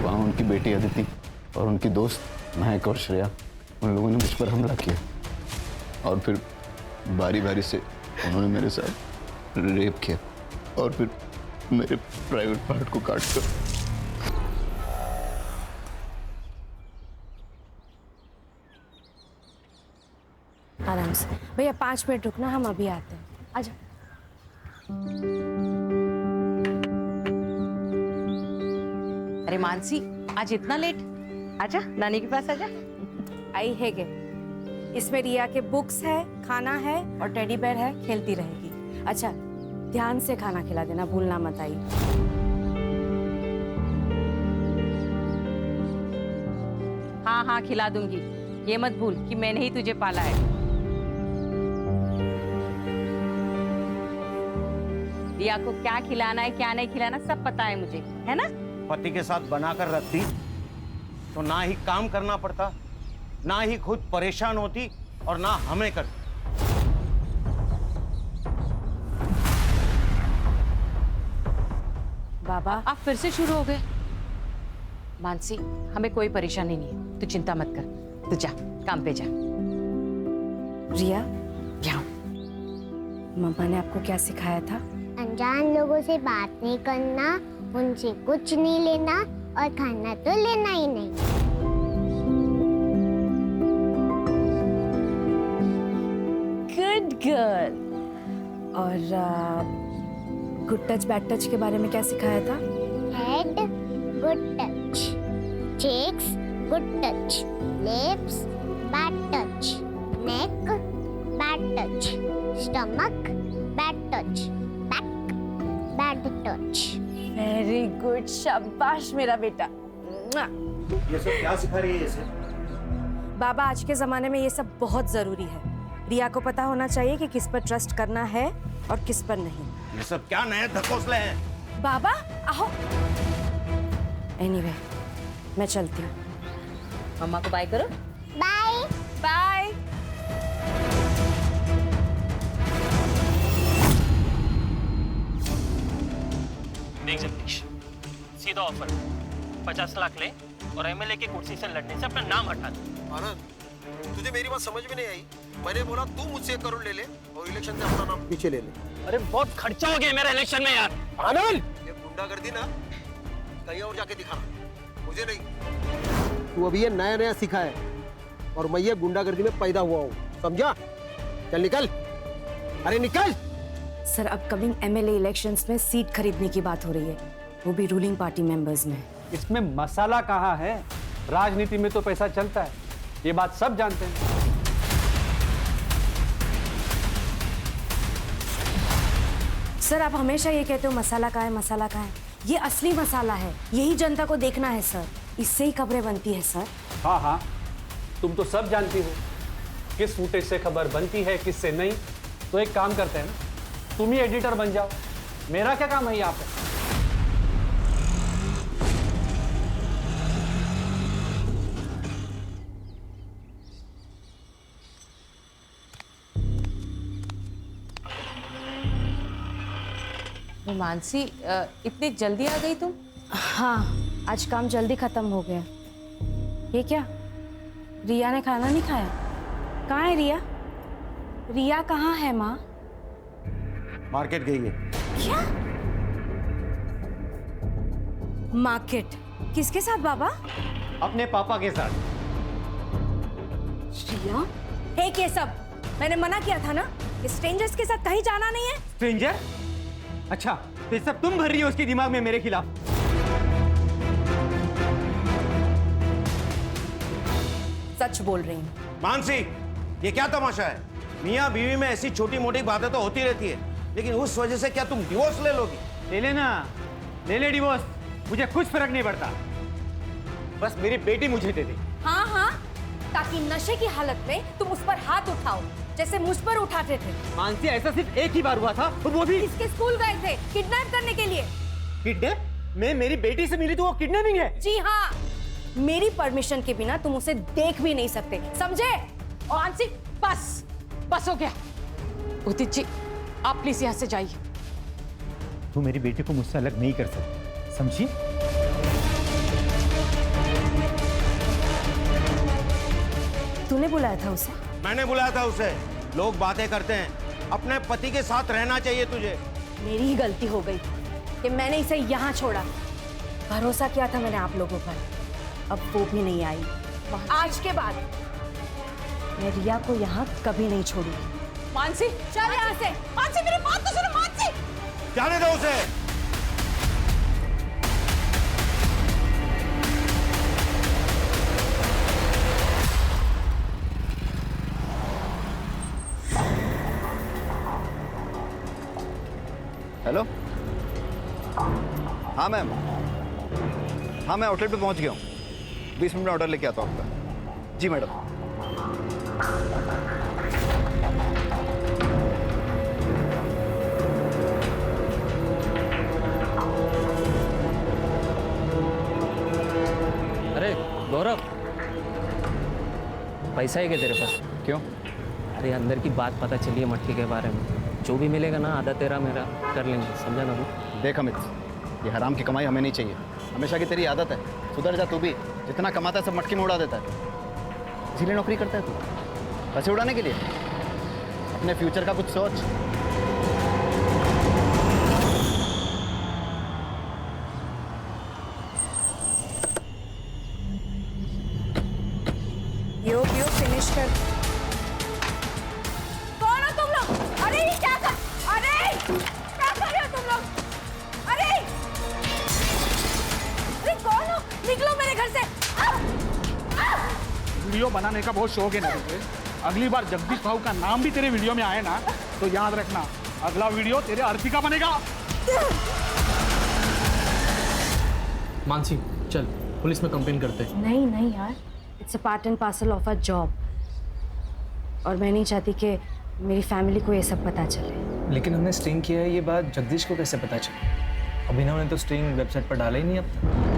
वहाँ उनकी बेटी अदिति और उनकी दोस्त महक और श्रेया, उन लोगों ने मुझ पर हमला किया और फिर बारी बारी से उन्होंने मेरे साथ रेप किया और फिर मेरे प्राइवेट पार्ट को काट कर। आराम से भैया, 5 मिनट रुकना, हम अभी आते हैं। आजा। अरे मानसी, आज इतना लेट? आजा, नानी के पास आजा। आई है गे। इसमें रिया के बुक्स है, खाना है और टेडी बेयर है, खेलती रहेगी। अच्छा, ध्यान से खाना खिला देना, भूलना मत। आई हाँ हाँ, खिला दूंगी। ये मत भूल कि मैंने ही तुझे पाला है। रिया को क्या खिलाना है, क्या नहीं खिलाना, सब पता है मुझे, है ना? पति के साथ बनाकर रखती तो ना ही काम करना पड़ता, ना ही खुद परेशान होती और ना हमें करती। बाबा, आप फिर से शुरू हो गए। मानसी, हमें कोई परेशानी नहीं है, तू चिंता मत कर। तू जा, काम पे जा। रिया, जाओ। मम्मा ने आपको क्या सिखाया था? अनजान लोगों से बात नहीं करना, उनसे कुछ नहीं लेना और खाना तो लेना ही नहीं। Good girl. और गुड टच बैड टच के बारे में क्या सिखाया था? Head good touch, cheeks good touch, lips bad touch, neck bad touch, stomach bad touch, back bad touch. Very good, शाबाश मेरा बेटा। ये सब क्या सिखा रही है इसे? बाबा, आज के जमाने में ये सब बहुत जरूरी है। रिया को पता होना चाहिए कि किस पर ट्रस्ट करना है और किस पर नहीं। ये सब क्या नए धकोसले हैं? बाबा आओ। एनीवे, मैं चलती हूँ। मम्मा को बाय करो। Bye bye. देख जगदीश, सीधा ऑफर, 50 लाख ले और एमएलए की कुर्सी से लड़ने से अपना नाम हटा दे। आनंद, तुझे मेरी बात समझ में नहीं आई। मैंने बोला तू मुझसे 1 करोड़ ले ले और इलेक्शन से अपना नाम पीछे ले ले। अरे बहुत खर्चा हो गया मेरा इलेक्शन में यार। आनंद, ये गुंडागर्दी ना कहीं और जाके दिखाना, मुझे नहीं। तू अभी ये नया नया सीखा है और मैं ये गुंडागर्दी में पैदा हुआ हूँ, समझा? चल निकल, अरे निकल। सर, अपकमिंग एमएलए इलेक्शंस में सीट खरीदने की बात हो रही है, वो भी रूलिंग पार्टी मेंबर्स में। इसमें मसाला कहाँ है? राजनीति में तो पैसा चलता है, ये बात सब जानते हैं। सर, आप हमेशा ये कहते हो मसाला कहाँ है, मसाला कहाँ है। ये असली मसाला है, यही जनता को देखना है सर, इससे ही खबरें बनती है सर। हाँ हाँ, तुम तो सब जानती हो किस फुटेज से खबर बनती है, किससे नहीं। तो एक काम करते हैं ना, तुम ही एडिटर बन जाओ, मेरा क्या काम है यहाँ पे? मानसी, इतनी जल्दी आ गई तुम? हाँ, आज काम जल्दी खत्म हो गया। ये क्या, रिया ने खाना नहीं खाया? कहाँ है रिया? रिया कहाँ है माँ? मार्केट गई है। क्या? मार्केट? किसके साथ बाबा? अपने पापा के साथ। रिया? हे केशव, मैंने मना किया था ना, स्ट्रेंजर्स के साथ कहीं जाना नहीं है। स्ट्रेंजर? अच्छा, तो ये सब तुम भर रही हो उसके दिमाग में मेरे खिलाफ? सच बोल रही हूँ। मानसी, ये क्या तमाशा है? मियाँ बीवी में ऐसी छोटी मोटी बातें तो होती रहती है, लेकिन उस वजह से क्या तुम डिवोर्स ले लोगी? ले लेना, ले ले डिवोर्स, मुझे कुछ फर्क नहीं पड़ता। बस मेरी बेटी मुझे दे दे। हाँ हाँ, ताकि नशे की हालत में तुम उस पर हाथ उठाओ जैसे मुझ पर उठाते थे। मानसी, ऐसा सिर्फ एक ही बार हुआ था और वो भी इसके स्कूल गए थे किडनैप करने के लिए। किडनैप? मैं मेरी बेटी से मिली तो वो किडनैपिंग है? जी हाँ, मेरी परमिशन के बिना तुम उसे देख भी नहीं सकते, समझे? और मानसी, बस बस हो गया। उदित जी, आप प्लीज यहाँ से जाइए। तू मेरी बेटी को मुझसे अलग नहीं कर सकती, समझी? तूने बुलाया था उसे? मैंने बुलाया था उसे। लोग बातें करते हैं, अपने पति के साथ रहना चाहिए तुझे। मेरी ही गलती हो गई कि मैंने इसे यहाँ छोड़ा। भरोसा किया था मैंने आप लोगों पर, अब वो भी नहीं आई। आज के बाद मैं रिया को यहाँ कभी नहीं छोड़ूंगी। मानसी, चल यहाँ से। मानसी मेरी बात तो सुनो मानसी। जाने दो उसे। हेलो, हाँ मैम, हाँ मैं आउटलेट पे पहुंच गया हूँ। 20 मिनट में ऑर्डर लेके आता हूँ आपका। जी मैडम। अरे गौरव, पैसा है क्या तेरे पास? क्यों? अरे अंदर की बात पता चली है मटके के बारे में। जो भी मिलेगा ना आधा तेरा मेरा कर लेंगे, समझा ना तू? देख अमित, ये हराम की कमाई हमें नहीं चाहिए। हमेशा की तेरी आदत है, सुधर जा तू भी। जितना कमाता है सब मटकी में उड़ा देता है, इसीलिए नौकरी करता है तू, पैसे उड़ाने के लिए। अपने फ्यूचर का कुछ सोच। यो फिनिश कर। कौन हो तुम लोग? अरे ये क्या कर रहे हो तुम लोग? अरे कौन हो? निकलो मेरे घर से। वीडियो बनाने का बहुत शौक है ना तुझे? अगली बार जगदीश भाऊ का नाम भी तेरे वीडियो में आए ना तो याद रखना, अगला वीडियो तेरे आरती का बनेगा। मानसी चल पुलिस में कंप्लेन करते हैं। नहीं नहीं यार, it's a part and parcel of a job, और मैं नहीं चाहती कि मेरी फैमिली को ये सब पता चले। लेकिन हमने स्ट्रिंग किया है, ये बात जगदीश को कैसे पता चली? अभिनव ने तो स्ट्रिंग वेबसाइट पर डाला ही नहीं अब तक।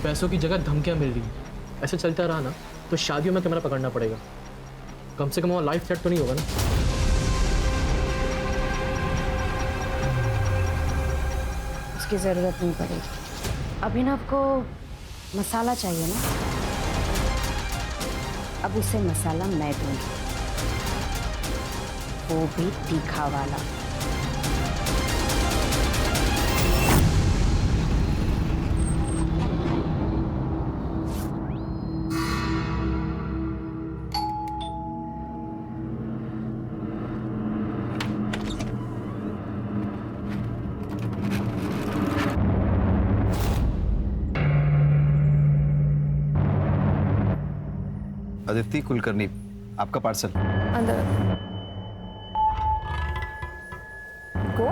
पैसों की जगह धमकियां मिल रही हैं। ऐसे चलता रहा ना तो शादियों में कैमरा पकड़ना पड़ेगा। कम से कम वहाँ लाइफ थ्रेट तो नहीं होगा ना? उसकी ज़रूरत नहीं पड़ेगी। अभिनव को मसाला चाहिए ना, अब उसे मसाला मैं दूंगी, वो भी तीखा वाला। अदिति कुलकर्णी, आपका पार्सल। अंदर को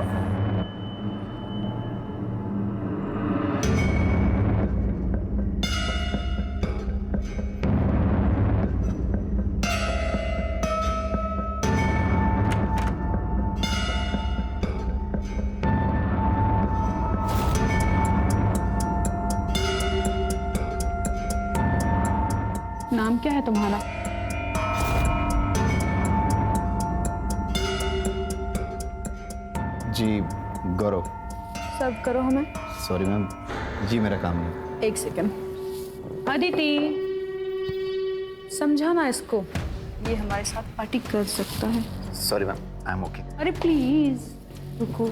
नाम क्या है तुम्हारा? जी गौरव। सर्व करो हमें। सॉरी मैम, जी मेरा काम नहीं। एक सेकंड। अदिति समझाना इसको, ये हमारे साथ पार्टी कर सकता है। Sorry ma'am, I am okay. अरे प्लीज रुको।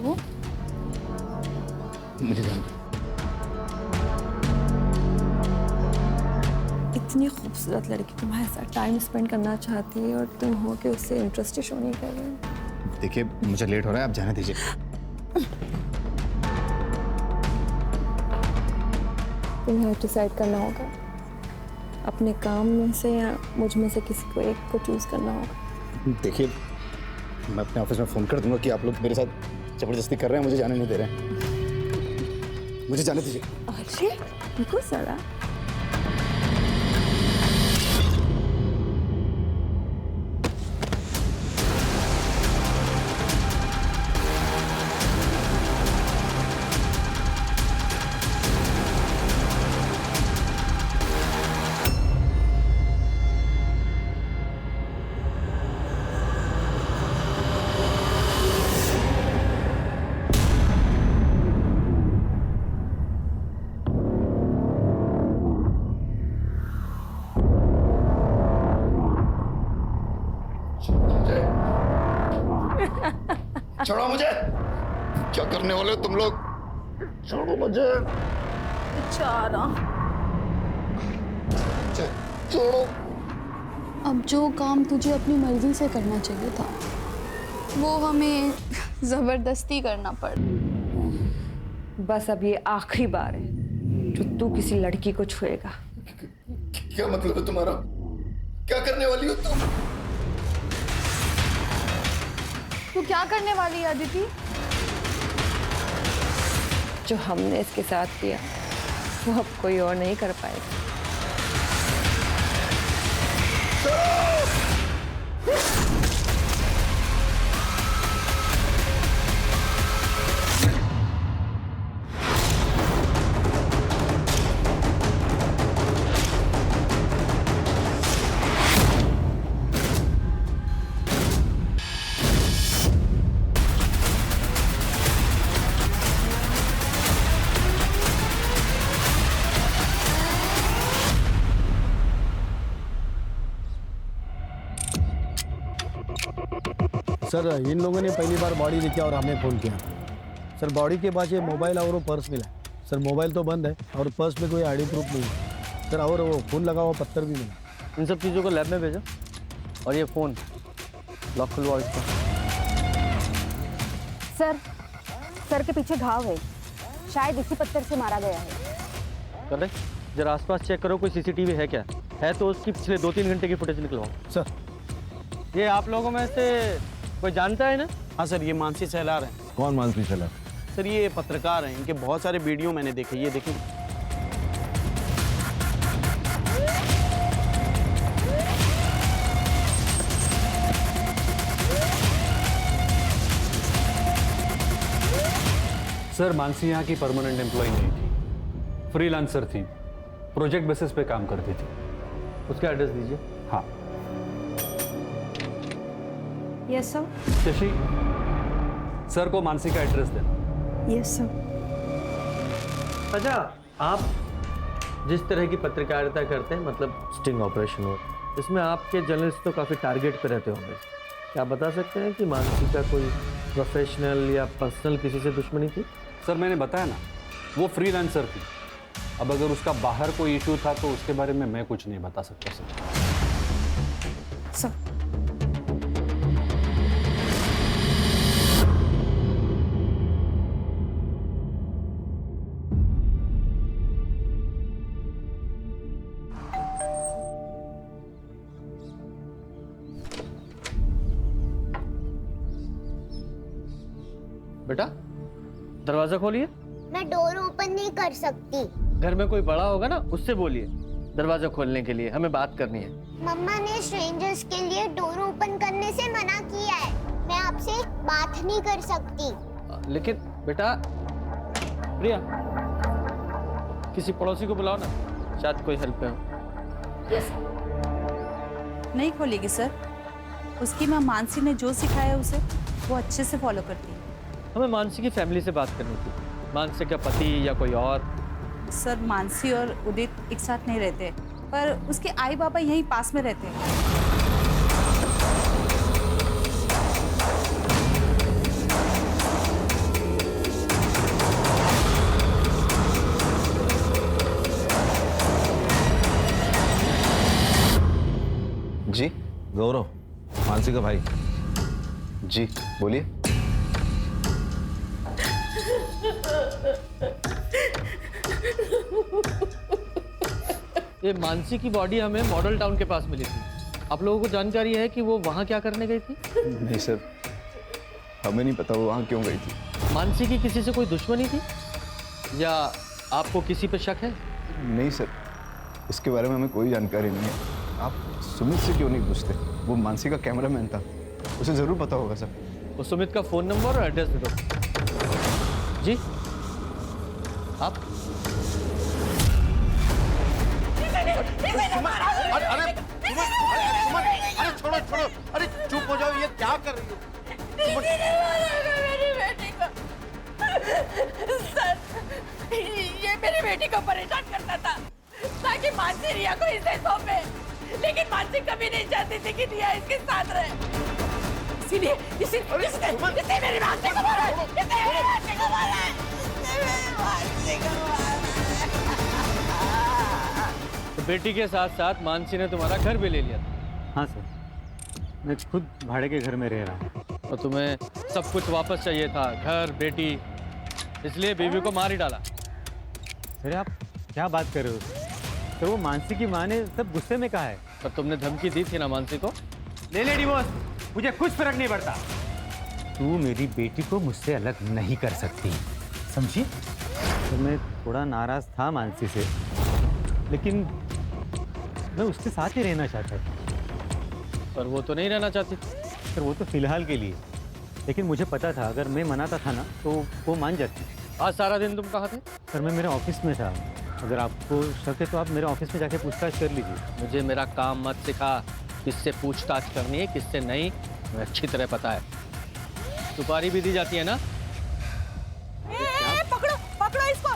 मुझे जाना। इतनी खूबसूरत लड़की तुम्हारे साथ टाइम स्पेंड करना चाहती है और तुम हो कि उससे इंटरेस्ट शो नहीं कर रहे। देखिए मुझे लेट हो रहा है, आप जाने दीजिए। तुम्हें डिसाइड करना होगा, अपने काम में से या मुझ में से किसी को एक को चूज करना होगा। देखिए मैं अपने ऑफिस में फ़ोन कर दूंगा कि आप लोग मेरे साथ ज़बरदस्ती कर रहे हैं, मुझे जाने नहीं दे रहे हैं। मुझे जाने दीजिए। अरे रुको जरा। छोड़ो मुझे। क्या करने वाले हो तुम लोग? छोड़ो मुझे। बेचारा। छोड़ो। अब जो काम तुझे अपनी मर्जी से करना चाहिए था वो हमें जबरदस्ती करना पड़ा। बस अब ये आखिरी बार है जो तू किसी लड़की को छुएगा। क्या मतलब है तुम्हारा? क्या करने वाली हो तुम? तू क्या करने वाली है अदिति? जो हमने इसके साथ किया वो अब कोई और नहीं कर पाएगा। सर इन लोगों ने पहली बार बॉडी देखी और हमें फ़ोन किया। सर बॉडी के पास ये मोबाइल और वो पर्स मिला। सर मोबाइल तो बंद है और पर्स में कोई आईडी प्रूफ नहीं है सर, और वो खून लगा हुआ पत्थर भी मिला। इन सब चीज़ों को लैब में भेजो और ये फ़ोन लॉक खुलवाओ इसका। सर के पीछे घाव है, शायद इसी पत्थर से मारा गया है। करेक्ट। जरा आसपास चेक करो कोई सीसीटीवी है क्या? है तो उसकी पिछले 2-3 घंटे की फुटेज निकलवाओ। सर ये आप लोगों में से कोई जानता है ना? हाँ सर, ये मानसी सहलार हैं। कौन मानसी सहलार? सर ये पत्रकार हैं, इनके बहुत सारे वीडियो मैंने देखे। ये देखिए। सर मानसी यहाँ की परमानेंट एम्प्लॉय नहीं थी, फ्रीलांसर थी, प्रोजेक्ट बेसिस पे काम करती थी। उसका एड्रेस दीजिए। हाँ। Yes sir. शशि, सर को मानसी का एड्रेस देना। Yes sir. अच्छा, आप जिस तरह की पत्रकारिता करते हैं, मतलब स्टिंग ऑपरेशन हो, इसमें आपके जर्नलिस्ट तो काफ़ी टारगेट पे रहते होंगे। क्या आप बता सकते हैं कि मानसी का कोई प्रोफेशनल या पर्सनल किसी से दुश्मनी थी? सर मैंने बताया ना, वो फ्रीलांसर थी। अब अगर उसका बाहर कोई इशू था तो उसके बारे में मैं कुछ नहीं बता सकता सर। बेटा दरवाजा खोलिए। मैं डोर ओपन नहीं कर सकती। घर में कोई बड़ा होगा ना, उससे बोलिए दरवाजा खोलने के लिए, हमें बात करनी है। मम्मा ने स्ट्रेंजर्स के लिए डोर ओपन करने से मना किया है। मैं आपसे बात नहीं कर सकती। लेकिन बेटा, प्रिया किसी पड़ोसी को बुलाओ ना, शायद कोई हेल्प में हो। यस। नहीं खोलेगी सर, उसकी माँ मानसी ने जो सिखाया है उसे वो अच्छे से फॉलो करती है। हमें मानसी की फैमिली से बात करनी थी। मानसी का पति या कोई और? सर मानसी और उदित एक साथ नहीं रहते, पर उसके आई बाबा यहीं पास में रहते हैं। जी गौरव, मानसी का भाई। जी बोलिए। ये मानसी की बॉडी हमें मॉडल टाउन के पास मिली थी। आप लोगों को जानकारी है कि वो वहाँ क्या करने गई थी? नहीं सर, हमें नहीं पता वो वहाँ क्यों गई थी। मानसी की किसी से कोई दुश्मनी थी या आपको किसी पे शक है? नहीं सर, इसके बारे में हमें कोई जानकारी नहीं है। आप सुमित से क्यों नहीं पूछते? वो मानसी का कैमरामैन था, उसे जरूर पता होगा सर। वो सुमित का फोन नंबर और एड्रेस दे दो। जी आप? अरे छोड़ो छोड़ो, अरे चुप हो जाओ, ये क्या कर रही हो? मेरी बेटी को सर, ये मेरी बेटी को परेशान करता था ताकि मानसी रिया को इसे सौंपे, लेकिन मानसी कभी नहीं चाहती थी कि रिया इसके साथ रहे। इसीलिए इसने मेरी मानसी को मारा है। इसने मेरी मानसी को मारा है। इसने मेरी मानसी को मारा है। तो बेटी के साथ साथ मानसी ने तुम्हारा घर भी ले लिया था? हाँ सर, मैं खुद भाड़े के घर में रह रहा हूँ। और तुम्हें सब कुछ वापस चाहिए था, घर, बेटी, इसलिए बीवी को मार ही डाला। अरे आप क्या बात कर रहे हो सर? वो मानसी की माँ ने सब गुस्से में कहा है। पर तुमने धमकी दी थी ना मानसी को? ले डिवोर्स, मुझे कुछ फर्क नहीं पड़ता। तू मेरी बेटी को मुझसे अलग नहीं कर सकती, समझी? तो मैं थोड़ा नाराज था मानसी से, लेकिन मैं उसके साथ ही रहना चाहता था। पर वो तो नहीं रहना चाहती। सर वो तो फिलहाल के लिए, लेकिन मुझे पता था अगर मैं मनाता था ना तो वो मान जाती। आज सारा दिन तुम कहाँ थे? सर मैं मेरे ऑफिस में था। अगर आपको शक है तो आप मेरे ऑफिस में जाके पूछताछ कर लीजिए। मुझे मेरा काम मत सिखा, किससे पूछताछ करनी है किससे नहीं, मुझे अच्छी तरह पता है। सुपारी भी दी जाती है ना? पकड़ो पकड़ो इसको,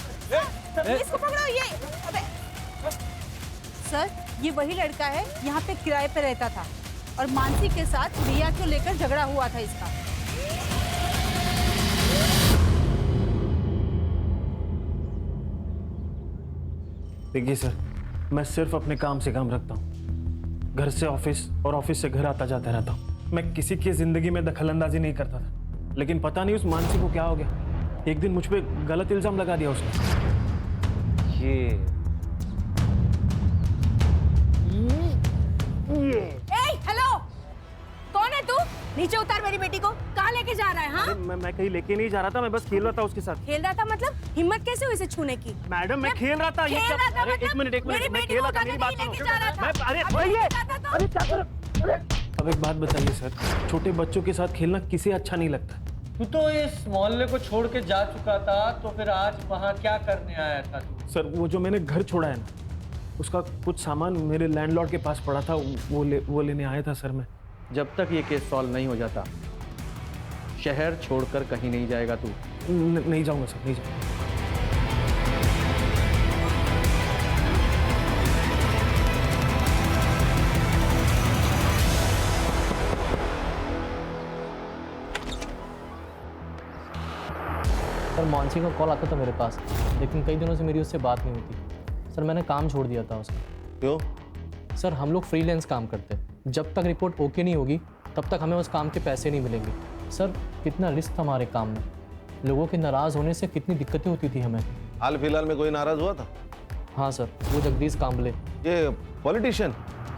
इसको पकड़ो। ये अबे सर, ये वही लड़का है यहाँ पे किराए पे रहता था और मानसी के साथ रिया को लेकर झगड़ा हुआ था इसका। देखिए सर, मैं सिर्फ अपने काम से काम रखता हूँ। घर से ऑफिस और ऑफिस से घर आता जाता रहता हूँ। मैं किसी की जिंदगी में दखलंदाजी नहीं करता था, लेकिन पता नहीं उस मानसी को क्या हो गया। एक दिन मुझ पे गलत इल्जाम लगा दिया उसने। हेलो, कौन है तू? नीचे उतार मेरी बेटी को। कहाँ लेके जा रहा है? हाँ, मैं कहीं लेके नहीं जा रहा था, मैं बस खेल रहा था उसके साथ। खेल रहा था मतलब? हिम्मत कैसे हुई इसे छूने की? मैडम मैं खेल रहा था। खेल रहा था मतलब? एक मिनट मैं खेल रहा था, मेरी बात सुनो। अरे क्या करो? अब एक बात बताइए सर, छोटे बच्चों के साथ खेलना किसे अच्छा नहीं लगता? तू तो इस मोहल्ले को छोड़ के जा चुका था, तो फिर आज वहाँ क्या करने आया था तू? सर वो जो मैंने घर छोड़ा है ना, उसका कुछ सामान मेरे लैंडलॉर्ड के पास पड़ा था, वो लेने आया था सर मैं। जब तक ये केस सॉल्व नहीं हो जाता, शहर छोड़कर कहीं नहीं जाएगा तू। नहीं जाऊंगा सर, नहीं जाऊंगा। सर मानसी का कॉल आता था मेरे पास, लेकिन कई दिनों से मेरी उससे बात नहीं होती। सर मैंने काम छोड़ दिया था उसका। क्यों? सर हम लोग फ्रीलांस काम करते हैं, जब तक रिपोर्ट ओके नहीं होगी तब तक हमें उस काम के पैसे नहीं मिलेंगे। सर कितना रिस्क था हमारे काम में, लोगों के नाराज़ होने से कितनी दिक्कतें होती थी हमें। हाल फिलहाल में कोई नाराज हुआ था? हाँ सर, वो जगदीश कांबले, ये पॉलिटिशियन।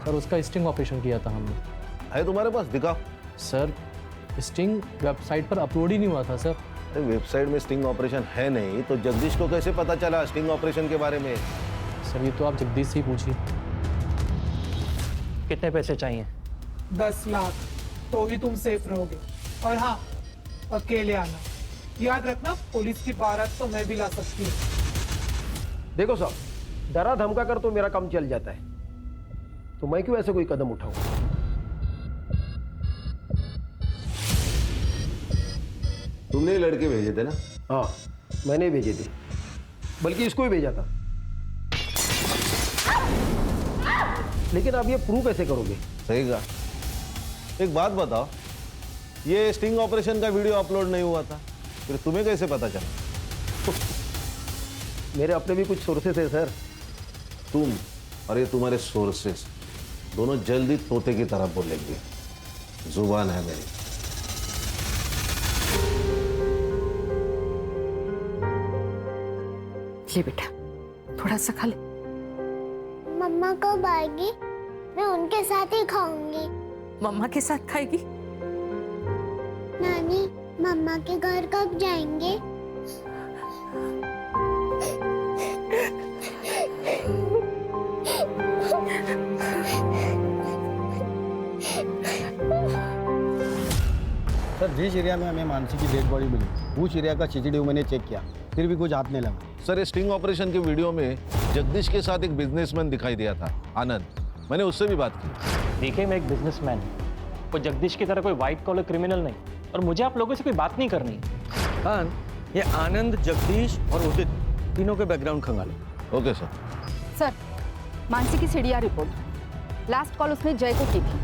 सर उसका स्टिंग ऑपरेशन किया था हमने। है तुम्हारे पास? दिखाओ। सर स्टिंग वेबसाइट पर अपलोड ही नहीं हुआ था सर। वेबसाइट में स्टिंग ऑपरेशन है नहीं तो जगदीश को कैसे पता चला स्टिंग ऑपरेशन के बारे में? सर ये तो आप जगदीश से ही पूछिए। कितने पैसे चाहिए? 10 लाख, तो ही तुम सेफ रहोगे। और हाँ, अकेले आना। याद रखना, पुलिस की बारात तो मैं भी ला सकती हूँ। देखो साहब, डरा धमका कर तो मेरा काम चल जाता है, तो मैं क्यों ऐसे कोई कदम उठाऊं? तुमने लड़के भेजे थे ना? हाँ मैंने भेजे थे, बल्कि इसको ही भेजा था। लेकिन आप ये प्रूव कैसे करोगे? सही कहा। एक बात बताओ, ये स्टिंग ऑपरेशन का वीडियो अपलोड नहीं हुआ था, फिर तुम्हें कैसे पता चला? मेरे अपने भी कुछ सोर्सेस है सर। तुम और ये तुम्हारे सोर्सेस दोनों जल्दी तोते की तरह बोलेंगे। जुबान है मेरी। ले बेटा, थोड़ा सा खा ले। मम्मा कब आएगी? मैं उनके साथ ही खाऊंगी। मम्मा के साथ खाएगी? नानी, मम्मा के घर कब जाएंगे? सर जिस एरिया में हमें मानसी की डेड बॉडी मिली, उस एरिया का सीसीटीवी मैंने चेक किया, फिर भी कुछ हाथ नहीं लगा। सर ये स्टिंग ऑपरेशन के वीडियो में जगदीश के साथ एक बिजनेसमैन दिखाई दिया था, आनंद। मैंने उससे भी बात की। देखिए मैं एक बिजनेसमैन हूँ, वो जगदीश की तरह कोई व्हाइट कॉलर क्रिमिनल नहीं, और मुझे आप लोगों से कोई बात नहीं करनी है। खान, ये आनंद, जगदीश और उदित तीनों के बैकग्राउंड खंगालो। Okay sir. सर, मानसी की सीडीआर रिपोर्ट। लास्ट कॉल उसने जय को की थी।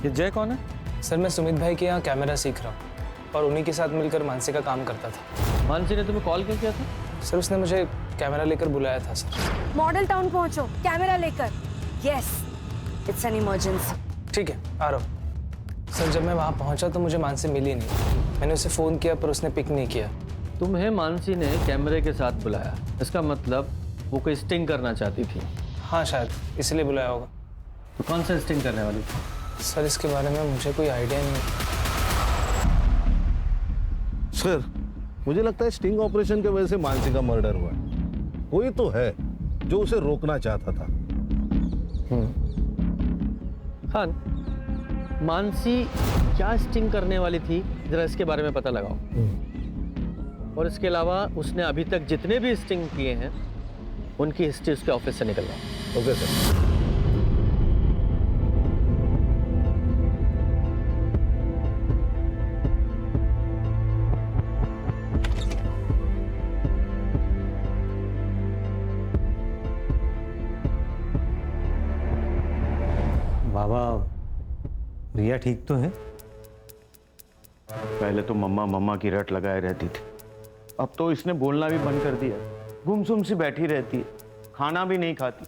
ये जय कौन है? सर मैं सुमित भाई के यहाँ कैमरा सीख रहा हूँ और उन्हीं के साथ मिलकर मानसी का काम करता था। मानसी ने तुम्हें कॉल क्यों किया था? सर उसने मुझे कैमरा लेकर बुलाया था सर। मॉडल टाउन पहुंचो, कैमरा लेकर। Yes, it's an emergency. ठीक है, आ रहा हूँ। सर जब मैं वहाँ पहुँचा तो मुझे मानसी मिली नहीं। मैंने उसे फ़ोन किया पर उसने पिक नहीं किया। तुम्हें मानसी ने कैमरे के साथ बुलाया, इसका मतलब वो कोई स्टिंग करना चाहती थी। हाँ शायद इसलिए बुलाया होगा। तो कौन सा स्टिंग करने वाली थी? सर इसके बारे में मुझे कोई आइडिया नहीं। सर मुझे लगता है स्टिंग ऑपरेशन की वजह से मानसी का मर्डर हुआ है। कोई तो है जो उसे रोकना चाहता था। खान, मानसी क्या स्टिंग करने वाली थी, जरा इसके बारे में पता लगाओ। और इसके अलावा उसने अभी तक जितने भी स्टिंग किए हैं उनकी हिस्ट्री उसके ऑफिस से निकलवाओ। Okay sir. बाबा, रिया ठीक तो है? पहले तो मम्मा मम्मा की रट लगाए रहती थी, अब तो इसने बोलना भी बंद कर दिया। गुमसुम सी बैठी रहती है, खाना भी नहीं खाती।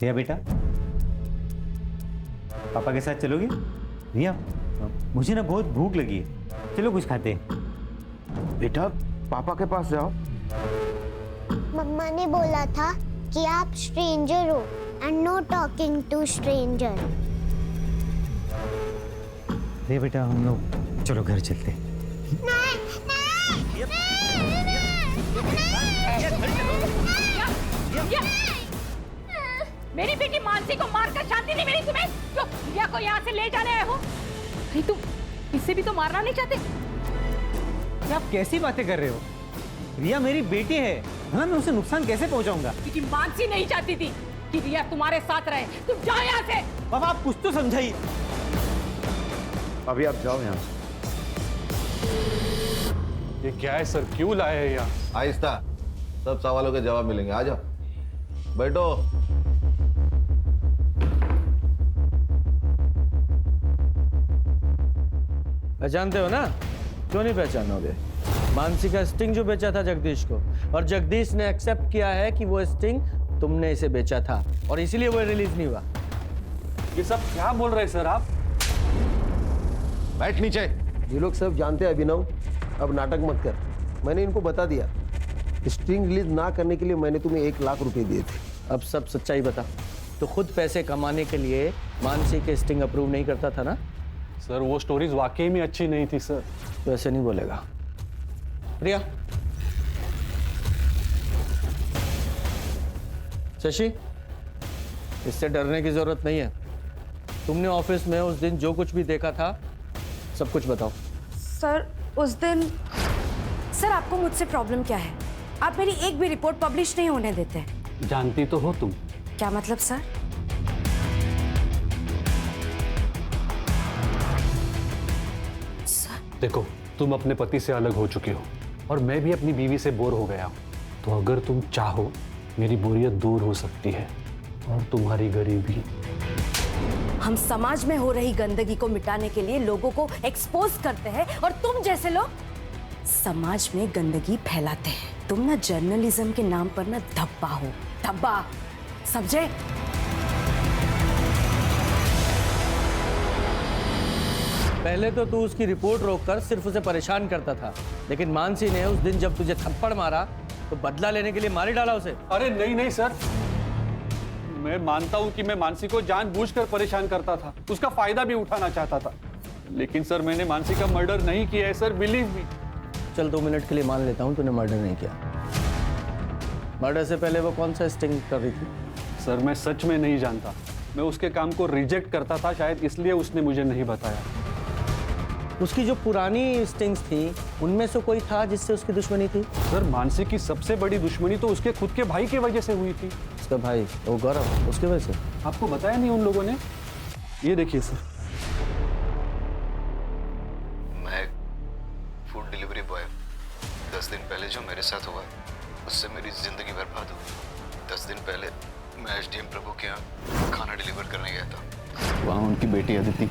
रिया बेटा, पापा के साथ चलोगी? रिया, मुझे ना बहुत भूख लगी है, चलो कुछ खाते हैं। बेटा पापा के पास जाओ। मम्मा ने बोला था कि आप स्ट्रेंजर हो and no talking to stranger. Riya बेटा, हम लोग चलो घर चलते हैं। मेरी बेटी मानसी को मारकर शांति नहीं मिली तुम्हें, जो रिया को यहाँ से ले जाने आए हो? नहीं तुम इससे भी तो मारना नहीं चाहते? क्या आप कैसी बातें कर रहे हो? रिया मेरी बेटी है, हाँ मैं उसे नुकसान कैसे पहुंचाऊंगा? क्योंकि मानसी नहीं चाहती थी कि रिया तुम्हारे साथ रहे। तुम जाओ यहाँ से। पापा आप कुछ तो समझाइए। अभी आप जाओ यहाँ से। ये क्या है सर, क्यों लाए हैं यहाँ? आहिस्ता, सब सवालों के जवाब मिलेंगे। आ जाओ, बैठो। पहचानते हो ना? क्यों नहीं पहचानोगे? मानसी का स्टिंग जो बेचा था जगदीश को, और जगदीश ने एक्सेप्ट किया है कि वो स्टिंग तुमने इसे बेचा था और इसीलिए वो रिलीज नहीं हुआ। ये सब क्या बोल रहे हैं सर आप? बैठ नीचे। ये लोग सब जानते हैं अभिनव, अब नाटक मत कर। मैंने इनको बता दिया, स्टिंग रिलीज ना करने के लिए मैंने तुम्हें 1 लाख रुपए दिए थे। अब सब सच्चाई बता। तो खुद पैसे कमाने के लिए मानसी के स्टिंग अप्रूव नहीं करता था ना? सर वो स्टोरीज वाकई में अच्छी नहीं थी सर। तो ऐसे नहीं बोलेगा। रिया, शशि, इससे डरने की जरूरत नहीं है। तुमने ऑफिस में उस दिन जो कुछ भी देखा था सब कुछ बताओ। सर उस दिन, सर आपको मुझसे प्रॉब्लम क्या है? आप मेरी एक भी रिपोर्ट पब्लिश नहीं होने देते। जानती तो हो तुम। क्या मतलब सर? देखो, तुम अपने पति से अलग हो चुके हो और मैं भी अपनी बीवी से बोर हो गया हूं। तो अगर तुम चाहो मेरी बोरियत दूर हो सकती है और तुम्हारी गरीबी। हम समाज में हो रही गंदगी को मिटाने के लिए लोगों को एक्सपोज करते हैं और तुम जैसे लोग समाज में गंदगी फैलाते हैं। तुम ना जर्नलिज्म के नाम पर ना धब्बा हो, धब्बा, समझे? पहले तो तू उसकी रिपोर्ट रोककर सिर्फ उसे परेशान करता था, लेकिन मानसी ने उस दिन जब तुझे थप्पड़ मारा तो बदला लेने के लिए मार ही डाला उसे। अरे नहीं नहीं सर, मैं मानता हूं कि मैं मानसी को जानबूझकर परेशान करता था, उसका फायदा भी उठाना चाहता था, लेकिन सर मैंने मानसी का मर्डर नहीं किया है सर, बिलीव मी। चल 2 मिनट के लिए मान लेता हूं तूने मर्डर नहीं किया। मर्डर से पहले वो कौन सा स्टिंग कर रही थी? सर मैं सच में नहीं जानता, मैं उसके काम को रिजेक्ट करता था, शायद इसलिए उसने मुझे नहीं बताया। उसकी जो पुरानी स्टिंग्स थी उनमें से कोई था जिससे उसकी दुश्मनी थी? सर मानसी की सबसे बड़ी दुश्मनी तो उसके खुद के भाई की वजह से हुई थी। उसका भाई वो गौरव, उसकी वजह से? आपको बताया नहीं उन लोगों ने? ये देखिए सर। मैं फूड डिलीवरी बॉय, 10 दिन पहले जो मेरे साथ हुआ उससे मेरी जिंदगी बर्बाद हो गई। 10 दिन पहले मैं एसडीएम प्रभु के यहाँ खाना डिलीवर करने गया था। वहाँ उनकी बेटी अदिति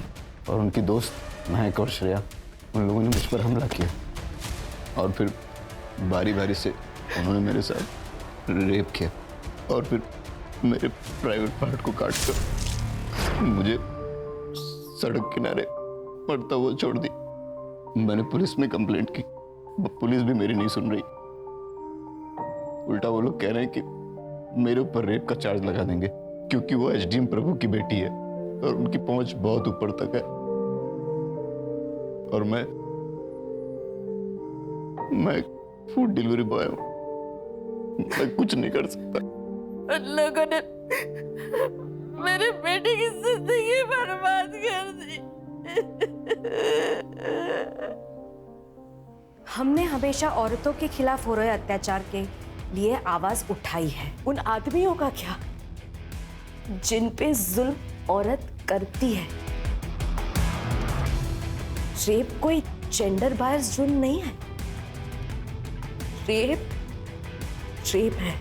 और उनकी दोस्त महक और श्रेया, उन लोगों ने मुझ पर हमला किया और फिर बारी बारी से उन्होंने मेरे साथ रेप किया और फिर मेरे प्राइवेट पार्ट को काट कर मुझे सड़क किनारे पड़ता हुआ छोड़ दी। मैंने पुलिस में कंप्लेंट की, पुलिस भी मेरी नहीं सुन रही। उल्टा वो लोग कह रहे हैं कि मेरे ऊपर रेप का चार्ज लगा देंगे क्योंकि वो एसडीएम प्रभु की बेटी है और उनकी पहुंच बहुत ऊपर तक है और मैं फूड डिलीवरी बॉय हूं, मैं कुछ नहीं कर सकता। उन लोगों ने मेरे बेटे की जिंदगी बर्बाद कर दी। हमने हमेशा औरतों के खिलाफ हो रहे अत्याचार के लिए आवाज उठाई है। उन आदमियों का क्या जिन पे जुल्म औरत करती है। रेप कोई जेंडर बायस जुल्म नहीं है, रेप है।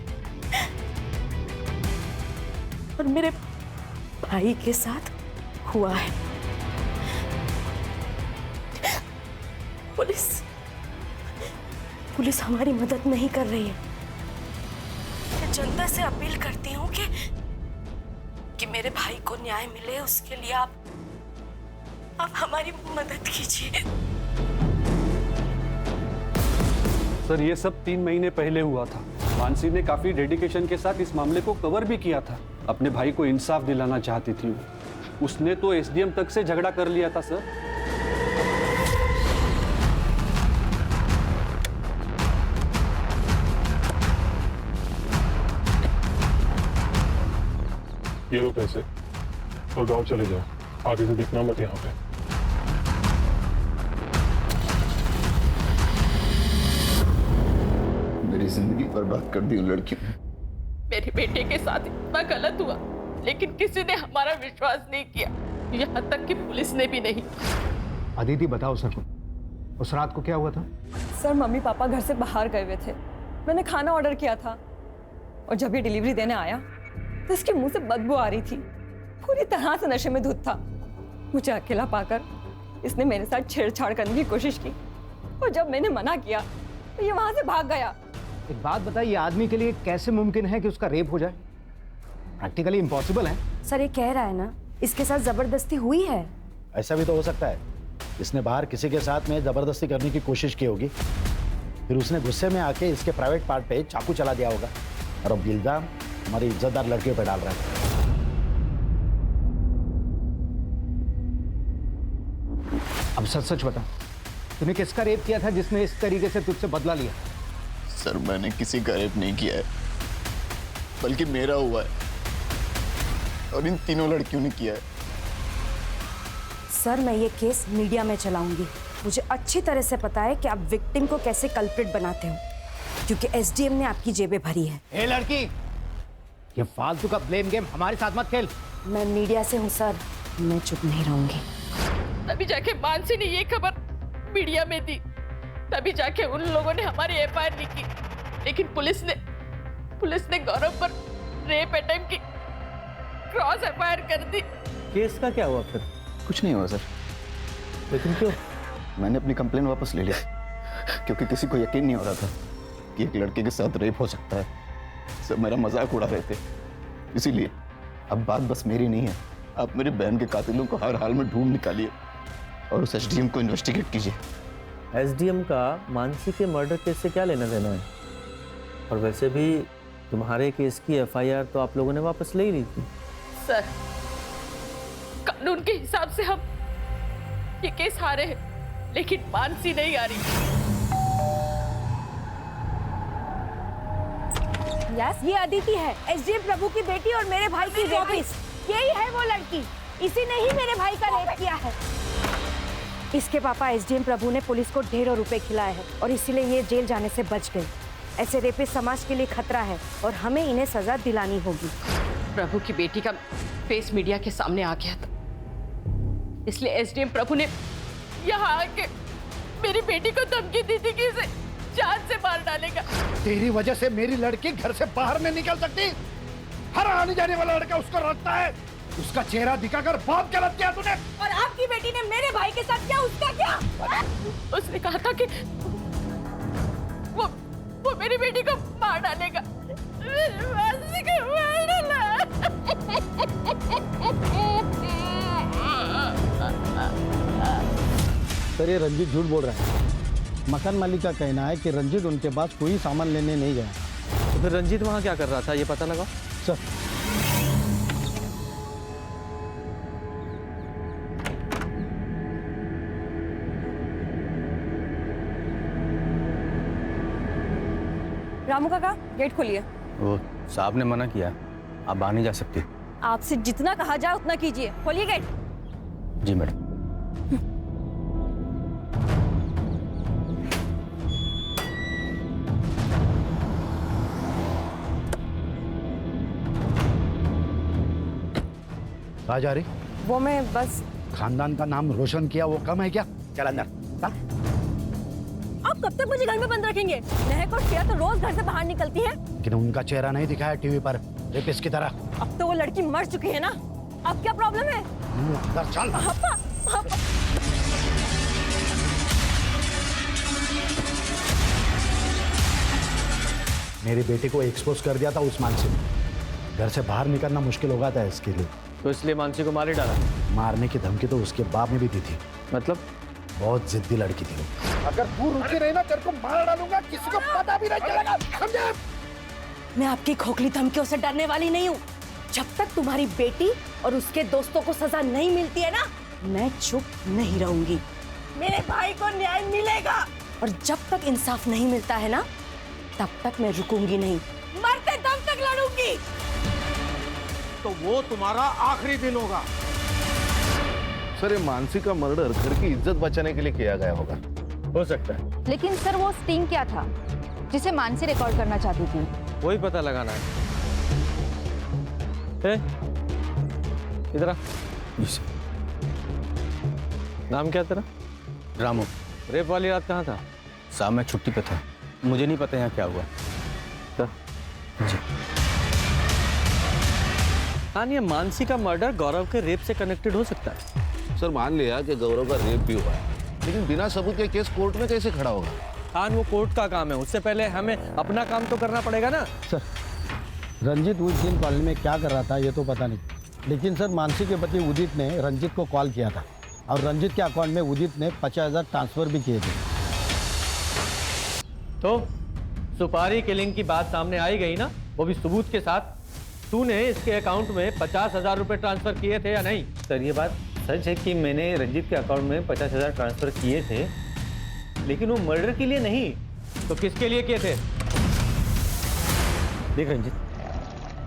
और मेरे भाई के साथ हुआ है। पुलिस हमारी मदद नहीं कर रही है। मैं जनता से अपील करती हूँ कि मेरे भाई को न्याय मिले, उसके लिए आप हमारी मदद कीजिए। सर ये सब 3 महीने पहले हुआ था। मानसी ने काफी डेडिकेशन के साथ इस मामले को कवर भी किया था। अपने भाई को इंसाफ दिलाना चाहती थी वो। उसने तो एसडीएम तक से झगड़ा कर लिया था सर। ये लो पैसे और गांव चले जाओ, आगे से दिखना मत यहाँ पे। मेरी जिंदगी बर्बाद कर दी उन लड़कियों ने। मेरे बेटे के साथ इतना गलत हुआ लेकिन किसी ने हमारा विश्वास नहीं किया, यहाँ तक कि पुलिस ने भी नहीं। अदिति बताओ सर, उस रात को क्या हुआ था? सर मम्मी पापा घर से बाहर गए हुए थे। मैंने खाना ऑर्डर किया था और जब ये डिलीवरी देने आया तो इसके मुंह से बदबू आ रही थी। पूरी तरह से नशे में धुत था। मुझे अकेला पाकर इसने मेरे साथ छेड़छाड़ करने की कोशिश की और जब मैंने मना किया तो ये वहां से भाग गया। एक बात बताइए, आदमी के लिए कैसे मुमकिन है कि उसका रेप हो जाए? प्रैक्टिकली इम्पॉसिबल है। सर ये कह रहा है ना इसके साथ जबरदस्ती हुई है। ऐसा भी तो हो सकता है, इसने बाहर किसी के साथ में जबरदस्ती करने की कोशिश की होगी, फिर उसने गुस्से में आके इसके प्राइवेट पार्ट पे चाकू चला दिया होगा और अब इल्जाम हमारी इज्जतदार लड़कियों पे डाल रहा है। अब सच सच बता, तूने किसका रेप किया था जिसने इस तरीके से तुझसे बदला लिया? सर मैंने किसी का रेप नहीं किया है, बल्कि मेरा हुआ है और इन तीनों लड़कियों ने किया है। सर मैं ये केस मीडिया में चलाऊंगी। मुझे अच्छी तरह से पता है कि आप विक्टिम को कैसे कल्प्रिट बनाते हो, क्योंकि एसडीएम ने आपकी जेबें भरी है। ए लड़की, ये फालतू का ब्लेम गेम हमारे साथ मत खेल। मैं मीडिया से हूँ सर, मैं चुप नहीं रहूंगी। तभी जाके मानसी ने ये खबर मीडिया में दी, तभी जाके उन लोगों ने हमारी एफआईआर नहीं की। लेकिन पुलिस ने गौरव पर रेप अटेम्प्ट की क्रॉस एफआईआर कर दी। केस का क्या हुआ फिर? कुछ नहीं हुआ सर। लेकिन क्यों? मैंने अपनी कंप्लेन वापस ले ली क्योंकि किसी को यकीन नहीं हो रहा था कि एक लड़के के साथ रेप हो सकता है। सब मेरा मजाक उड़ा रहे थे, इसीलिए अब बात बस मेरी नहीं है। आप मेरी बहन के कातिलों को हर हाल में ढूंढ निकालिए और उस एसडीएम को इन्वेस्टिगेट कीजिए। एसडीएम का मानसी के मर्डर केस से क्या लेना देना है? और वैसे भी तुम्हारे केस की एफआईआर तो आप लोगों ने वापस ले ही ली थी। सर कानून के हिसाब से हम ये केस हारे हैं, लेकिन मानसी नहीं आ रही। यस, ये अदिति है, एसडीएम प्रभु की बेटी और मेरे भाई की रेपिस्ट। यही है वो लड़की, इसी ने ही मेरे भाई का रेप किया है। इसके पापा एसडीएम प्रभु ने पुलिस को ढेरों रुपए खिलाए हैं और इसीलिए ये जेल जाने से बच गई। ऐसे रेपिस्ट समाज के लिए खतरा है और हमें इन्हें सजा दिलानी होगी। प्रभु की बेटी का फेस मीडिया के सामने आ गया था, इसलिए एसडीएम प्रभु ने यहाँ आके मेरी बेटी को धमकी दी थी कि इसे जान से मार डालेगा। तेरी वजह से मेरी लड़की घर से बाहर नहीं निकल सकती। हर आने जाने वाला लड़का उसको रखता है। उसका चेहरा दिखाकर बहुत गलत किया तूने। और आपकी बेटी ने मेरे भाई के साथ किया, उसका क्या? उसने कहा था कि वो मेरी बेटी को मार डालेगा। मानसी को मार डाला। सर ये रंजीत झूठ बोल रहा है। मकान मालिक का कहना है कि रंजीत उनके पास कोई सामान लेने नहीं गया। तो फिर रंजीत वहाँ क्या कर रहा था, ये पता लगा? सर रामू काका, गेट खोलिए। वो साहब ने मना किया, आप बाहर नहीं जा सकती। आपसे जितना कहा जाए उतना कीजिए, खोलिए गेट। जी मैडम। कहाँ जा रही? वो मैं बस। खानदान का नाम रोशन किया वो कम है क्या? चल अंदर चल। आप कब तक मुझे घर में बंद रखेंगे? महक और श्रेया तो रोज घर से बाहर निकलती है। लेकिन उनका चेहरा नहीं दिखाया टीवी पर रेपिस्ट की तरह। अब तो वो लड़की मर चुकी है ना, अब क्या प्रॉब्लम है? अंदर चल। पापा, पापा। मेरी बेटी को एक्सपोज कर दिया था उस मानसी ने। घर से बाहर निकलना मुश्किल होगा था इसके लिए, तो इसलिए मानसी को मार ही डाला। मारने की धमकी तो उसके बाप ने भी दी थी। मतलब बहुत जिद्दी लड़की थी वो। अगर तू रुकी रही ना तेरे को मार डालूंगा, किसी को पता भी नहीं चलेगा, समझे? मैं आपकी खोखली धमकियों से डरने वाली नहीं हूँ। जब तक तुम्हारी बेटी और उसके दोस्तों को सजा नहीं मिलती है ना, मैं चुप नहीं रहूंगी। मेरे भाई को न्याय मिलेगा, और जब तक इंसाफ नहीं मिलता है ना, तब तक मैं रुकूंगी नहीं, मरते दम तक लड़ूंगी। तो वो तुम्हारा आखिरी दिन होगा। सर ये मानसी का मर्डर घर की इज्जत बचाने के लिए किया गया होगा। हो सकता है। लेकिन सर वो स्टिंग क्या था जिसे मानसी रिकॉर्ड करना चाहती थी? वही पता लगाना है। इधर आ। नाम क्या तेरा? रामू। रेप वाली रात कहाँ था? साहब मैं छुट्टी पे था, मुझे नहीं पता यहाँ क्या हुआ। जी। हाँ, ये मानसी का मर्डर गौरव के रेप से कनेक्टेड हो सकता है। सर मान लिया कि गौरव का रेप भी हुआ है, लेकिन बिना सबूत के केस कोर्ट में कैसे खड़ा होगा? हाँ, वो कोर्ट का काम है, उससे पहले हमें अपना काम तो करना पड़ेगा ना। सर रंजीत उस दिन कॉलेज में क्या कर रहा था ये तो पता नहीं, लेकिन सर मानसी के पति उदित ने रंजीत को कॉल किया था और रंजीत के अकाउंट में उदित ने 50,000 ट्रांसफर भी किए थे। तो सुपारी किलिंग की बात सामने आई गई ना, वो भी सबूत के साथ। तूने इसके अकाउंट में 50,000 रुपए ट्रांसफर किए थे या नहीं? सर ये बात सच है कि मैंने रंजीत के अकाउंट में 50,000 ट्रांसफर किए थे, लेकिन वो मर्डर के लिए नहीं। तो किसके लिए किए थे? देख रंजीत,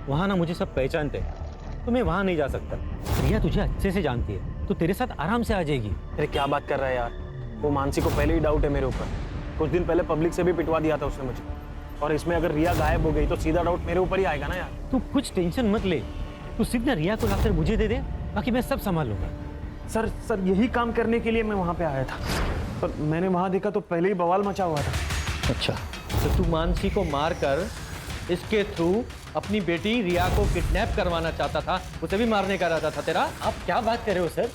वहाँ ना मुझे सब पहचानते हैं, तो मैं वहाँ नहीं जा सकता। रिया तुझे अच्छे से जानती है, तो तेरे साथ आराम से आ जाएगी। अरे क्या बात कर रहा है यार, वो मानसी को पहले ही डाउट है मेरे ऊपर। कुछ दिन पहले पब्लिक से भी पिटवा दिया था उसने मुझे, और इसमें अगर रिया गायब हो गई तो सीधा डाउट मेरे ऊपर ही आएगा ना यार। तू कुछ टेंशन मत ले, तू सीधा रिया को लाकर मुझे दे दे, बाकी मैं सब संभाल लूंगा। सर यही काम करने के लिए मैं वहाँ पे आया था, पर मैंने वहाँ देखा तो पहले ही बवाल मचा हुआ था। अच्छा, तो तू मानसी को मारकर इसके थ्रू अपनी बेटी रिया को किडनैप करवाना चाहता था, उसे भी मारने का इरादा था तेरा? आप क्या बात कर रहे हो सर?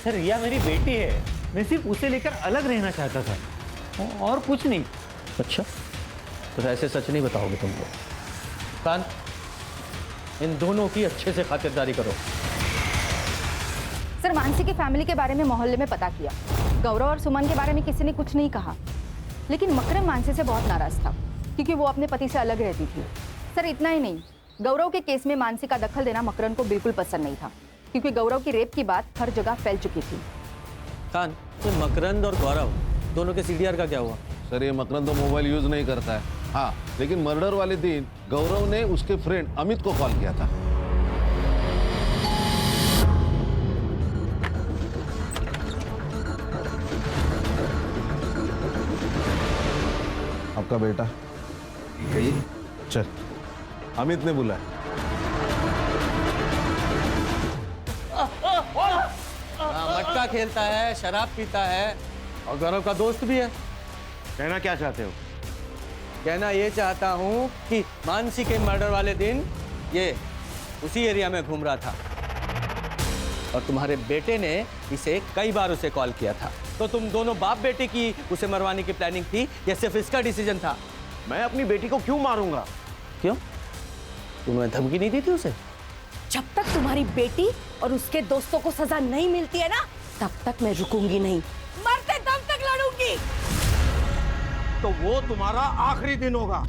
सर रिया मेरी बेटी है, मैं सिर्फ उसे लेकर अलग रहना चाहता था और कुछ नहीं। अच्छा, तो ऐसे सच नहीं बताओगे तुमको? कान, इन दोनों की अच्छे से खातिरदारी करो। सर मानसी की फैमिली के बारे में मोहल्ले में पता किया, गौरव और सुमन के बारे में किसी ने कुछ नहीं कहा, लेकिन मकरम मानसी से बहुत नाराज था क्योंकि वो अपने पति से अलग रहती थी। सर इतना ही नहीं, गौरव के केस में मानसी का दखल देना मकरम को बिल्कुल पसंद नहीं था, क्योंकि गौरव की रेप की बात हर जगह फैल चुकी थी। खान, तो मकरंद और गौरव दोनों के सीडीआर का क्या हुआ? सर ये मकरंद तो मोबाइल यूज नहीं करता है। हाँ, लेकिन मर्डर वाले दिन गौरव ने उसके फ्रेंड अमित को कॉल किया था। आपका बेटा चल, अमित ने बुलाया। मटका खेलता है, शराब पीता है और गौरव का दोस्त भी है। कहना क्या चाहते हो? कहना ये चाहता हूँ कि मानसी के मर्डर वाले दिन ये उसी एरिया में घूम रहा था और तुम्हारे बेटे ने इसे कई बार उसे कॉल किया था। तो तुम दोनों बाप बेटे की उसे मरवाने की प्लानिंग थी या सिर्फ इसका डिसीजन था? मैं अपनी बेटी को क्यों मारूंगा? क्यों? तुमने धमकी नहीं दी थी उसे? जब तक तुम्हारी बेटी और उसके दोस्तों को सजा नहीं मिलती है ना, तब तक मैं रुकूंगी नहीं, मरते दम तक लड़ूंगी। तो वो तुम्हारा आखिरी दिन होगा।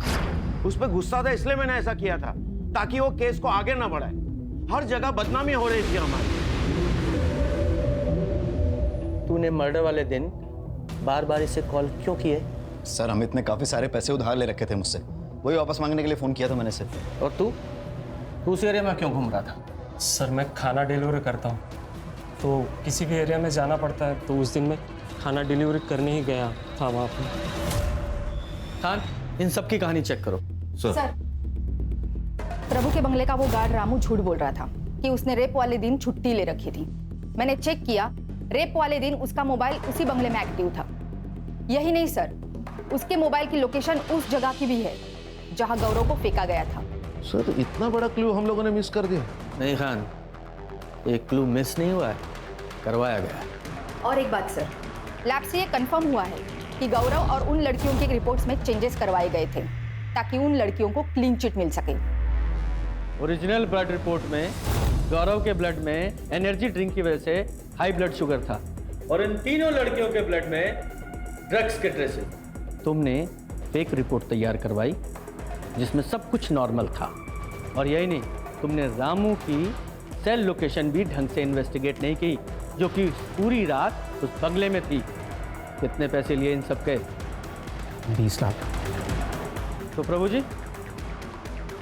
उस पर गुस्सा था इसलिए मैंने ऐसा किया था, ताकि वो केस को आगे ना बढ़ाए। हर जगह बदनामी हो रही थी हमारी। तूने मर्डर वाले दिन बार बार इसे कॉल क्यों किए? सर अमित ने काफी सारे पैसे उधार ले रखे थे मुझसे, वही वापस मांगने के लिए फोन किया था मैंने इसे। और तू उस एरिया में क्यों घूम रहा था? सर मैं खाना डिलीवरी करता हूँ, तो किसी भी एरिया में जाना पड़ता है, तो उस दिन मैं खाना डिलीवरी करने ही गया था वहाँ पर। खान, इन सब की कहानी चेक करो। सर, प्रभु के बंगले का वो गार्ड रामू झूठ बोल रहा था कि उसने रेप वाले दिन छुट्टी ले रखी थी। मैंने चेक किया, रेप वाले दिन उसका मोबाइल उसी बंगले में एक्टिव था। यही नहीं सर, उसके मोबाइल की लोकेशन उस जगह की भी है जहां गौरव को फेंका गया था। सर इतना बड़ा क्लू हम लोगों ने मिस कर दिया। नहीं खान, एक क्लू मिस नहीं हुआ है, करवाया गया है। और एक बात सर, लैब से ये कंफर्म हुआ है कि गौरव और उन लड़कियों की रिपोर्ट्स में चेंजेस करवाए गए थे ताकि उन लड़कियों को क्लीन चिट मिल सके। ओरिजिनल ब्लड रिपोर्ट में गौरव के ब्लड में एनर्जी ड्रिंक की वजह से हाई ब्लड शुगर था और इन तीनों लड़कियों के ब्लड में ड्रग्स के ट्रेसेस। तुमने फेक रिपोर्ट तैयार करवाई जिसमें सब कुछ नॉर्मल था। और यही नहीं, तुमने रामू की सेल लोकेशन भी ढंग से इन्वेस्टिगेट नहीं की, जो कि पूरी रात उस बंगले में थी। कितने पैसे लिए इन सब के? 20 लाख। तो प्रभु जी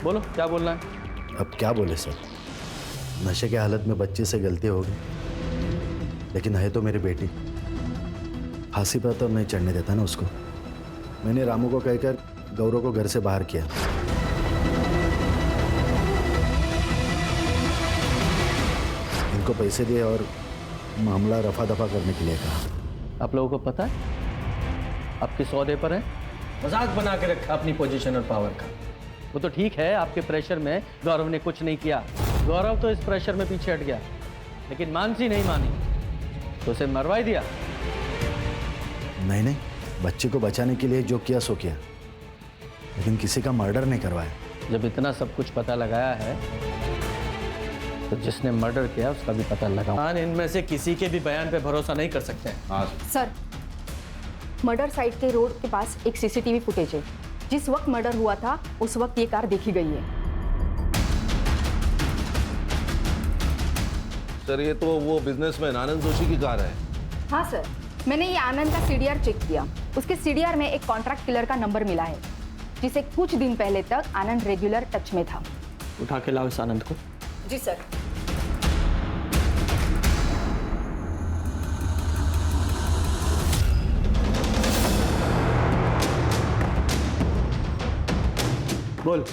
बोलो, क्या बोलना है? अब क्या बोले सर, नशे के हालत में बच्चे से गलती हो गई, लेकिन है तो मेरी बेटी। फांसी पर तो नहीं चढ़ने देता ना उसको। मैंने रामू को कहकर गौरव को घर से बाहर किया। इनको पैसे दिए और मामला रफा दफा करने के लिए कहा। आप लोगों को पता है आप किस औहदे पर हैं? मजाक बना के रखा अपनी पोजीशन और पावर का। वो तो ठीक है, आपके प्रेशर में गौरव ने कुछ नहीं किया, गौरव तो इस प्रेशर में पीछे हट गया, लेकिन मानसी नहीं मानी तो उसे मरवा ही दिया। नहीं नहीं, बच्चे को बचाने के लिए जो किया सो किया, लेकिन किसी का मर्डर नहीं करवाया। जब इतना सब कुछ पता लगाया है तो जिसने मर्डर किया उसका भी पता लगाओ। हाँ, इनमें से किसी के भी बयान पे भरोसा नहीं कर सकते हैं। सर, मर्डर साइट के रोड के पास एक सीसीटीवी फुटेज है। जिस वक्त मर्डर हुआ था उस वक्त ये कार देखी गई है। सर ये तो वो बिजनेसमैन आनंद जोशी की कार है। हाँ सर, मैंने ये आनंद का सीडीआर चेक किया। उसके सीडीआर में एक कॉन्ट्रैक्ट किलर का नंबर मिला है जिसे कुछ दिन पहले तक आनंद रेगुलर टच में था। उठा के लाओ इस आनंद को। जी सर। बोल,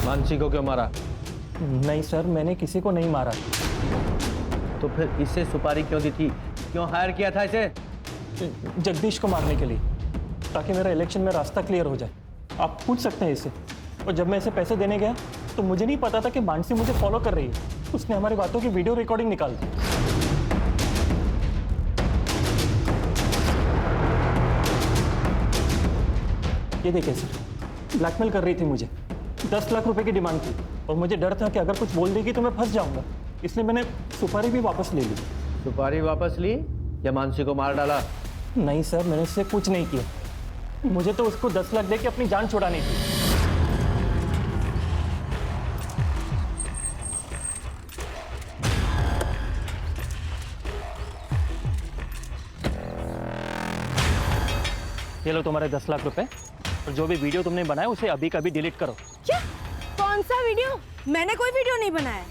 मानसी को क्यों मारा? नहीं सर, मैंने किसी को नहीं मारा। तो फिर इसे सुपारी क्यों दी थी? क्यों हायर किया था इसे? जगदीश को मारने के लिए, ताकि मेरा इलेक्शन में रास्ता क्लियर हो जाए। आप पूछ सकते हैं इसे। और जब मैं इसे पैसे देने गया तो मुझे नहीं पता था कि मानसी मुझे फॉलो कर रही है। उसने हमारी बातों की वीडियो रिकॉर्डिंग निकाल दी। ये देखिए सर, ब्लैकमेल कर रही थी मुझे। 10 लाख रुपए की डिमांड की और मुझे डर था कि अगर कुछ बोल देगी तो मैं फंस जाऊंगा, इसलिए मैंने सुपारी भी वापस ले ली। सुपारी वापस ली या मानसी को मार डाला? नहीं सर, मैंने इससे कुछ नहीं किया। मुझे तो उसको 10 लाख दे के अपनी जान छुड़ानी थी। ये लो तुम्हारे 10 लाख रुपए, और जो भी वीडियो तुमने बनाया उसे अभी का अभी डिलीट करो। क्या? कौन सा वीडियो? मैंने कोई वीडियो नहीं बनाया।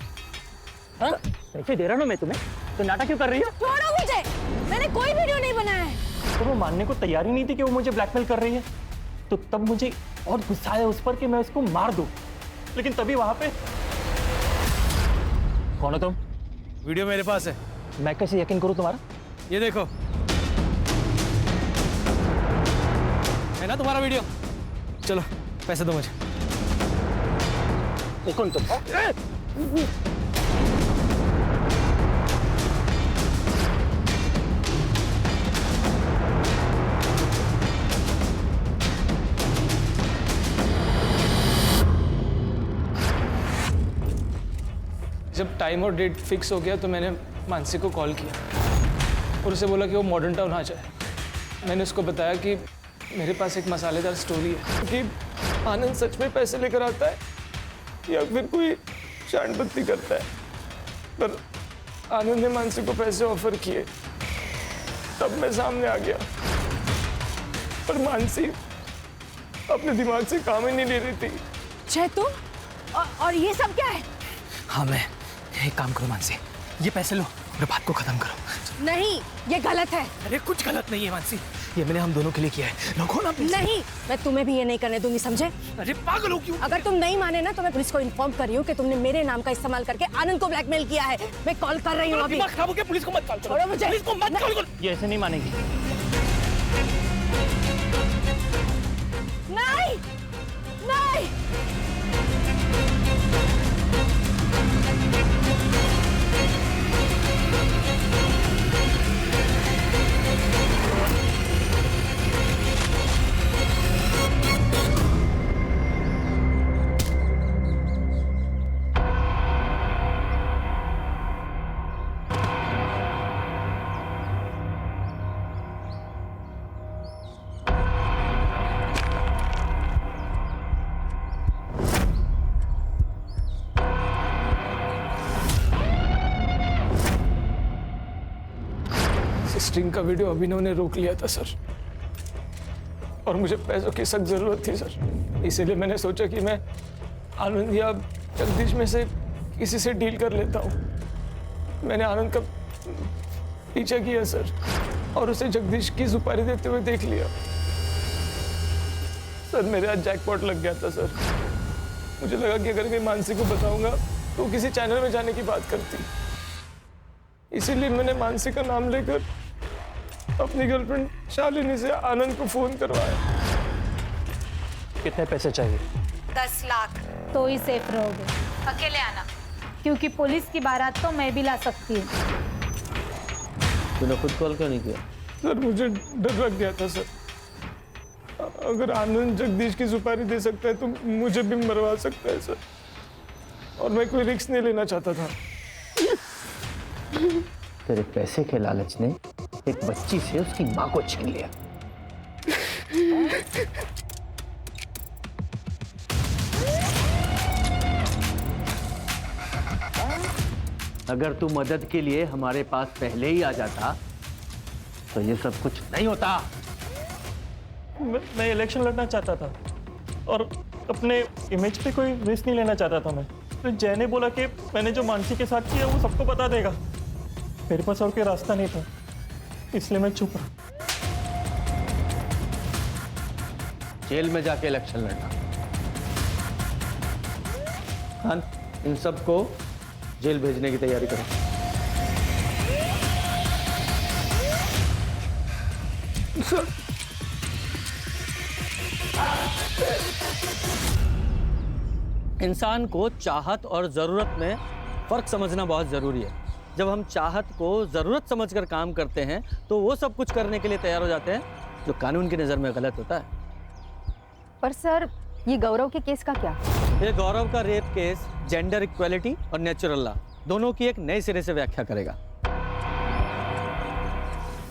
हाँ? पैसे दे रहा हूँ मैं तुम्हें, तो नाटक क्यों कर रही हो? छोड़ो मुझे, मैंने कोई वीडियो नहीं बनाया है। तो वो मानने को तैयार ही नहीं थी कि वो मुझे ब्लैकमेल कर रही है, तो तब मुझे और गुस्सा आया उस पर कि मैं उसको मार दूं। लेकिन तभी वहां पे, कौन हो तुम? वीडियो मेरे पास है। मैं कैसे यकीन करूं तुम्हारा? ये देखो, है ना तुम्हारा वीडियो। चलो पैसे दो मुझे। कौन तुम? जब टाइम और डेट फिक्स हो गया तो मैंने मानसी को कॉल किया और उसे बोला कि वो मॉडर्न टाउन आ जाए। मैंने उसको बताया कि मेरे पास एक मसालेदार स्टोरी है कि आनंद सच में पैसे लेकर आता है या फिर कोई शांडबत्ती करता है। पर आनंद ने मानसी को पैसे ऑफर किए, तब मैं सामने आ गया। पर मानसी अपने दिमाग से काम ही नहीं ले रही थी। जय तुम और ये सब क्या है? हाँ, मैं एक काम करो मानसी, ये पैसे लो और बात को खत्म करो। नहीं, ये गलत है। अरे कुछ गलत नहीं है मानसी, ये मैंने हम दोनों के लिए किया है। रखो ना पैसे। नहीं, मैं तुम्हें भी ये नहीं करने दूंगी, समझे? अरे पागल हो क्यों? अगर तुम नहीं माने ना तो मैं पुलिस को इन्फॉर्म कर रही हूँ कि तुमने मेरे नाम का इस्तेमाल करके आनंद को ब्लैकमेल किया है। मैं कॉल कर रही हूँ अभी। दिमाग खराब हो गया, पुलिस को मत कॉल करो। छोड़ो मुझे। पुलिस को मत कॉल करो। ये ऐसे नहीं मानेगी। नहीं, नहीं। स्टिंग का वीडियो अभिनव ने रोक लिया था सर, और मुझे पैसों की सख्त जरूरत थी सर। इसीलिए मैंने सोचा कि मैं आनंद या जगदीश में से किसी से डील कर लेता हूँ। मैंने आनंद का पीछा किया सर और उसे जगदीश की सुपारी देते हुए देख लिया। सर मेरे आज जैकपॉट लग गया था सर। मुझे लगा कि अगर मैं मानसी को बताऊंगा तो वो किसी चैनल में जाने की बात करती। इसीलिए मैंने मानसी का नाम लेकर अपनी गर्लफ्रेंड शालिनी से आनंद को फोन करवाया। कितने पैसे चाहिए? 10 लाख। तो ही सेफ रहोगे। अकेले आना, क्योंकि पुलिस की बारात तो मैं भी ला सकती हूँ। तूने खुद कॉल क्यों नहीं किया? सर मुझे डर लग गया था सर, अगर आनंद जगदीश की सुपारी दे सकता है तो मुझे भी मरवा सकता है सर, और मैं कोई रिस्क नहीं लेना चाहता था। तेरे पैसे के लालच ने एक बच्ची से उसकी मां को छीन लिया। अगर तू मदद के लिए हमारे पास पहले ही आ जाता तो ये सब कुछ नहीं होता। मैं इलेक्शन लड़ना चाहता था और अपने इमेज पे कोई रिस्क नहीं लेना चाहता था मैं। तो जय ने बोला कि मैंने जो मानसी के साथ किया वो सबको बता देगा। मेरे पास और कोई रास्ता नहीं था, इसलिए मैं चुप रहा। जेल में जाके इलेक्शन लड़ना। हाँ, इन सबको जेल भेजने की तैयारी करो। इंसान को चाहत और ज़रूरत में फ़र्क समझना बहुत ज़रूरी है। जब हम चाहत को ज़रूरत समझकर काम करते हैं तो वो सब कुछ करने के लिए तैयार हो जाते हैं जो कानून की नज़र में गलत होता है। पर सर, ये गौरव के केस का क्या? ये गौरव का रेप केस जेंडर इक्वलिटी और नेचुरल लॉ दोनों की एक नए सिरे से व्याख्या करेगा।